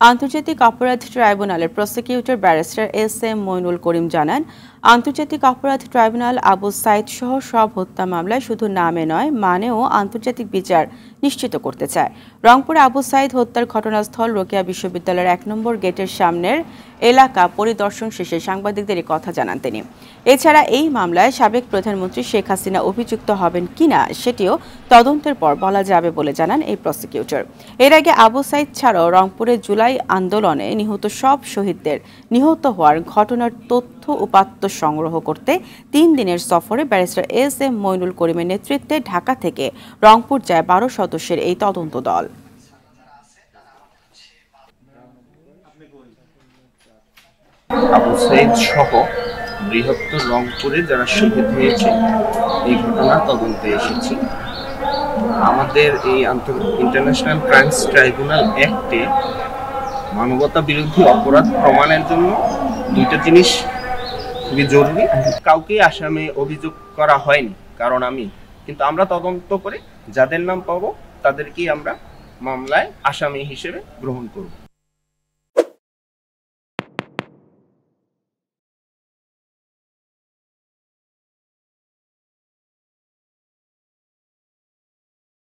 আন্তর্জাতিক অপরাধ ট্রাইব্যুনালের প্রসিকিউটর ব্যারিস্টার এস.এম. মইনুল করিম জানান, আন্তর্জাতিক অপরাধ ট্রাইব্যুনাল আবু সাইদ সহ সব হত্যা মামলায় শুধু নামে নয়, মানেও আন্তর্জাতিক বিচার নিশ্চিত করতে চায়। রংপুরে আবু সাইদ হত্যার ঘটনাস্থল রোকেয়া বিশ্ববিদ্যালয়ের ১ নম্বর গেটের সামনের এলাকা পরিদর্শন শেষে সাংবাদিকদের এই কথা জানান তিনি। এছাড়া এই মামলায় সাবেক প্রধানমন্ত্রী শেখ হাসিনা অভিযুক্ত হবেন কিনা সেটিও তদন্তের পর বলা যাবে বলে জানান এই প্রসিকিউটর। এর আগে আবু সাইদ ছাড়াও রংপুরে জুলাই আন্দোলনে নিহত সব শহীদদের নিহত হওয়ার ঘটনার তথ্য উপাত্ত সংগ্রহ করতে ৩ দিনের সফরে ব্যারিস্টার এস.এম. মইনুল করিমের নেতৃত্বে ঢাকা থেকে রংপুর যায় ১২ সদস্যের এই তদন্ত দল। আবু সাইদ সহ বৃহত্তর রংপুরে যারা শহীদ হয়েছে এই ঘটনার তদন্তে এসেছি। আমাদের এই ইন্টারন্যাশনাল ক্রাইমস ট্রাইব্যুনাল অ্যাক্টে মানবতা বিরোধী অপরাধ প্রমাণের জন্য দুইটা জিনিস খুবই জরুরি। কাউকে আসামে অভিযোগ করা হয়নি, কারণ কিন্তু আমরা তদন্ত করে যাদের নাম পাবো তাদেরকেই আমরা মামলায় আসামি হিসেবে গ্রহণ করব।